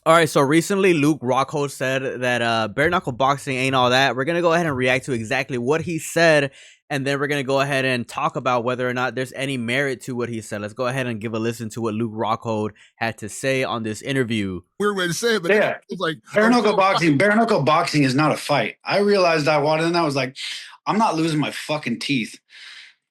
All right, so recently Luke Rockhold said that bare knuckle boxing ain't all that. We're gonna go ahead and react to exactly what he said, and then we're gonna go ahead and talk about whether or not there's any merit to what he said. Let's go ahead and give a listen to what Luke Rockhold had to say on this interview. Weird way to say it, but Yeah, it's like bare knuckle boxing is not a fight. I realized I wanted, and I was like, I'm not losing my fucking teeth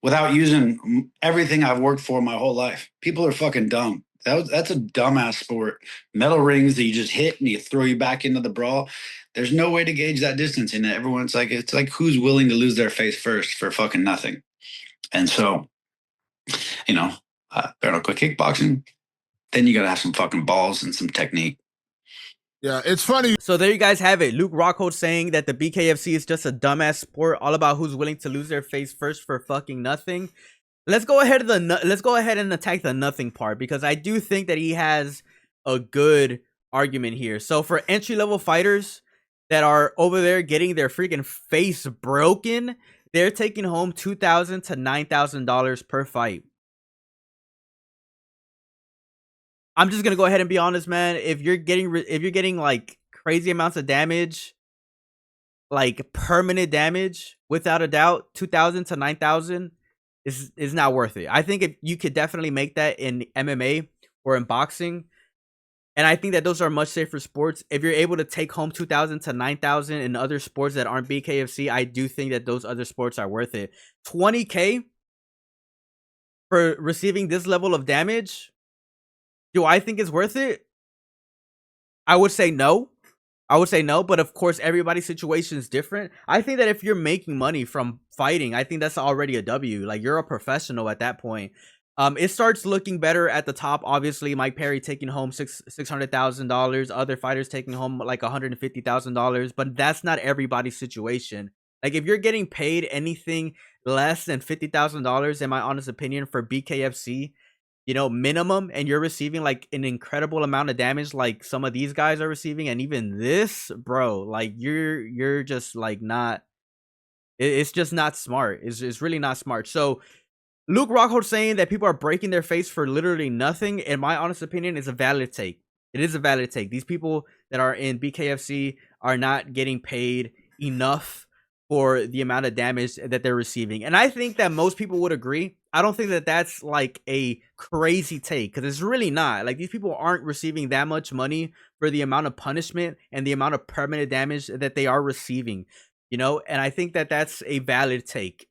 without using everything I've worked for my whole life. People are fucking dumb. That's a dumbass sport. Metal rings that you just hit and you throw you back into the brawl. There's no way to gauge that distance in it. Everyone's like, it's like who's willing to lose their face first for fucking nothing. And so, you know, bare knuckle kickboxing. Then you gotta have some fucking balls and some technique. yeah, it's funny. So there you guys have it. Luke Rockhold saying that the BKFC is just a dumbass sport, all about who's willing to lose their face first for fucking nothing. Let's go ahead and attack the nothing part, because I do think that he has a good argument here. So for entry level fighters that are over there getting their freaking face broken, they're taking home $2,000 to $9,000 per fight. I'm just gonna go ahead and be honest, man. If you're getting like crazy amounts of damage, like permanent damage, without a doubt, 2,000 to 9,000 is not worth it. I think if you could definitely make that in MMA or in boxing, and I think that those are much safer sports. If you're able to take home 2,000 to 9,000 in other sports that aren't BKFC, I do think that those other sports are worth it. 20K for receiving this level of damage, do I think it's worth it? I would say no. But of course, everybody's situation is different. I think that if you're making money from fighting, I think that's already a W. Like, you're a professional at that point. It starts looking better at the top. Obviously, Mike Perry taking home $600,000, other fighters taking home like $150,000, but that's not everybody's situation. Like, if you're getting paid anything less than $50,000, in my honest opinion, for BKFC, minimum, and you're receiving like an incredible amount of damage like some of these guys are receiving, and even this, bro, like you're just like not, it's just not smart. It's really not smart. So Luke Rockhold saying that people are breaking their face for literally nothing, in my honest opinion, is a valid take. It is a valid take. These people that are in BKFC are not getting paid enough for the amount of damage that they're receiving. And I think that most people would agree. I don't think that that's like a crazy take, because it's really not. Like, these people aren't receiving that much money for the amount of punishment and the amount of permanent damage that they are receiving, and I think that that's a valid take,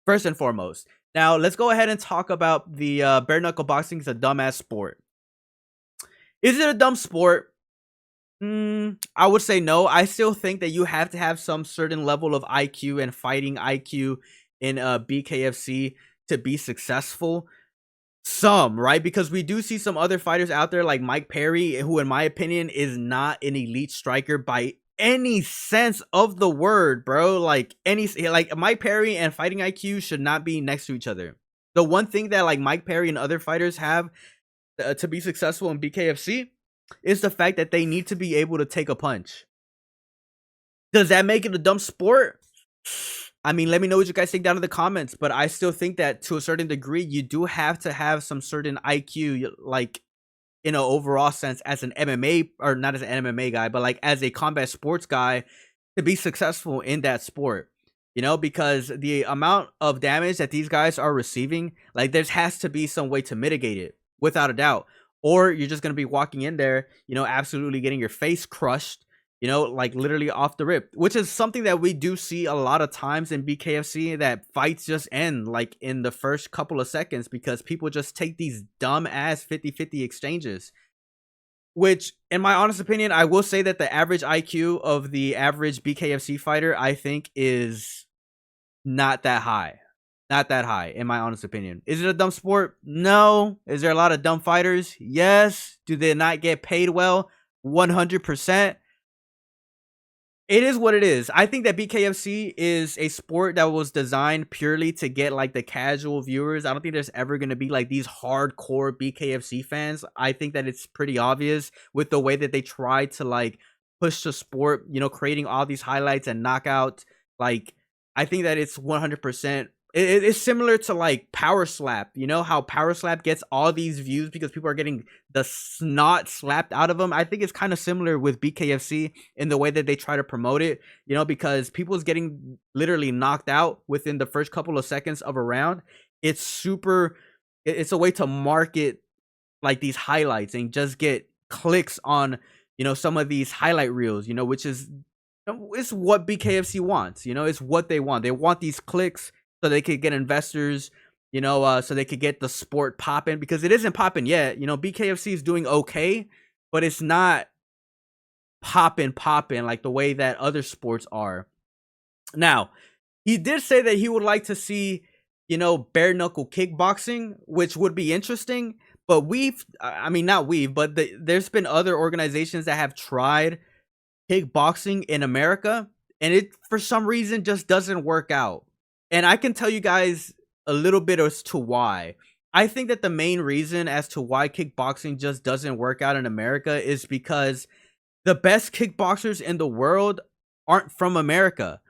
first and foremost. Now, let's go ahead and talk about the bare knuckle boxing is a dumbass sport. Is it a dumb sport? I would say no. I still think that you have to have some certain level of IQ and fighting IQ in BKFC to be successful. Some, right? Because we do see some other fighters out there like Mike Perry, who in my opinion is not an elite striker by any sense of the word, bro. Like Mike Perry and fighting IQ should not be next to each other. The one thing that like Mike Perry and other fighters have to be successful in BKFC is the fact that they need to be able to take a punch. Does that make it a dumb sport? I mean, let me know what you guys think down in the comments, but I still think that to a certain degree, you do have to have some certain IQ, like in an overall sense, as an MMA, or not as an MMA guy, but like as a combat sports guy, to be successful in that sport. Because the amount of damage that these guys are receiving, like there has to be some way to mitigate it, without a doubt. Or you're just going to be walking in there, absolutely getting your face crushed, like literally off the rip, which is something that we do see a lot of times in BKFC, that fights just end like in the first couple of seconds because people just take these dumb ass 50-50 exchanges. Which, in my honest opinion, I will say that the average IQ of the average BKFC fighter, I think, is not that high. Not that high, in my honest opinion. Is it a dumb sport? No. Is there a lot of dumb fighters? Yes. Do they not get paid well? 100%. It is what it is. I think that BKFC is a sport that was designed purely to get like the casual viewers. I don't think there's ever going to be like these hardcore BKFC fans. I think that it's pretty obvious with the way that they try to like push the sport, creating all these highlights and knockouts. Like, I think that it's 100% It's similar to like Power Slap. You know how Power Slap gets all these views because people are getting the snot slapped out of them. I think it's kind of similar with BKFC in the way that they try to promote it. You know, because people's getting literally knocked out within the first couple of seconds of a round. It's super. It's a way to market like these highlights and just get clicks on some of these highlight reels. Which is it's what BKFC wants. It's what they want. They want these clicks so they could get investors, so they could get the sport popping because it isn't popping yet. BKFC is doing okay, but it's not popping like the way that other sports are. Now, he did say that he would like to see, bare knuckle kickboxing, which would be interesting. But there's been other organizations that have tried kickboxing in America, and it for some reason just doesn't work out. And I can tell you guys a little bit as to why. I think that the main reason as to why kickboxing just doesn't work out in America is because the best kickboxers in the world aren't from America,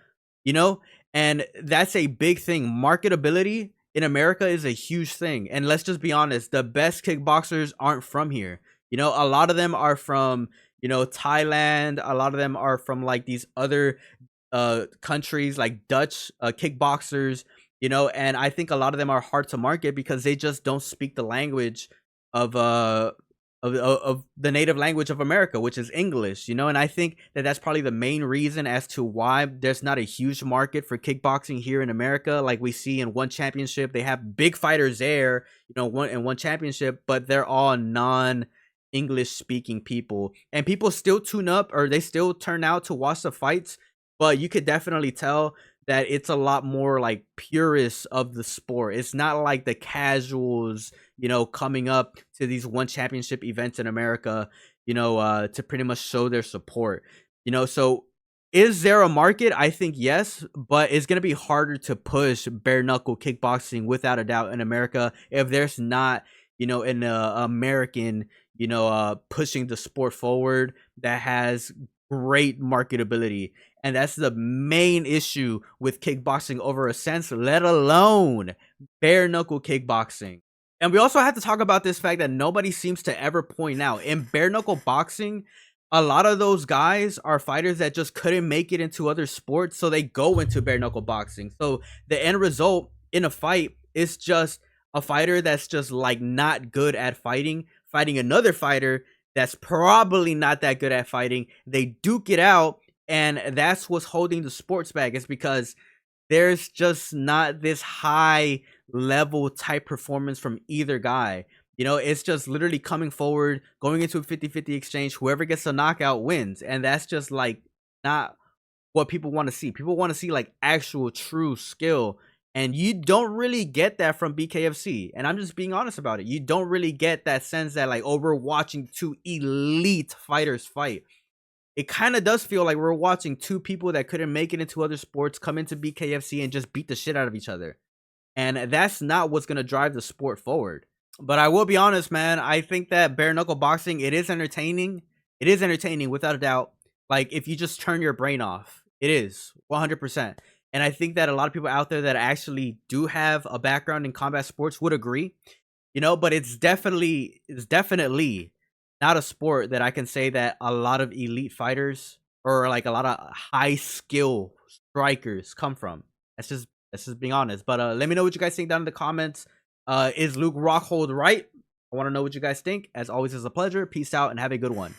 and that's a big thing. Marketability in America is a huge thing. And let's just be honest, the best kickboxers aren't from here. A lot of them are from, Thailand. A lot of them are from like these other countries like Dutch kickboxers, and I think a lot of them are hard to market because they just don't speak the language of the native language of America, which is English, and I think that that's probably the main reason as to why there's not a huge market for kickboxing here in America. Like we see in one championship, they have big fighters there, one championship, but they're all non-English speaking people, and people still tune up or they still turn out to watch the fights, but you could definitely tell that it's a lot more like purists of the sport. It's not like the casuals, coming up to these one championship events in America, to pretty much show their support. So is there a market? I think yes, but it's going to be harder to push bare knuckle kickboxing without a doubt in America if there's not, an American, pushing the sport forward that has great marketability. And that's the main issue with kickboxing over a sense, let alone bare knuckle kickboxing. And we also have to talk about this fact that nobody seems to ever point out. In bare knuckle boxing, a lot of those guys are fighters that just couldn't make it into other sports, so they go into bare knuckle boxing. So the end result in a fight is just a fighter that's just like not good at fighting another fighter that's probably not that good at fighting. They duke it out, and that's what's holding the sports back. It's because there's just not this high level type performance from either guy. It's just literally coming forward, going into a 50-50 exchange. Whoever gets a knockout wins. And that's just like not what people want to see. People want to see like actual true skill. And you don't really get that from BKFC. And I'm just being honest about it. You don't really get that sense that like, oh, we're watching two elite fighters fight. It kind of does feel like we're watching two people that couldn't make it into other sports come into BKFC and just beat the shit out of each other. And that's not what's going to drive the sport forward. But I will be honest, man. I think that bare knuckle boxing, it is entertaining. It is entertaining without a doubt. Like if you just turn your brain off, it is 100%. And I think that a lot of people out there that actually do have a background in combat sports would agree, but it's definitely not a sport that I can say that a lot of elite fighters or like a lot of high skill strikers come from. That's just being honest. But let me know what you guys think down in the comments. Is Luke Rockhold right? I want to know what you guys think. As always, it's a pleasure. Peace out and have a good one.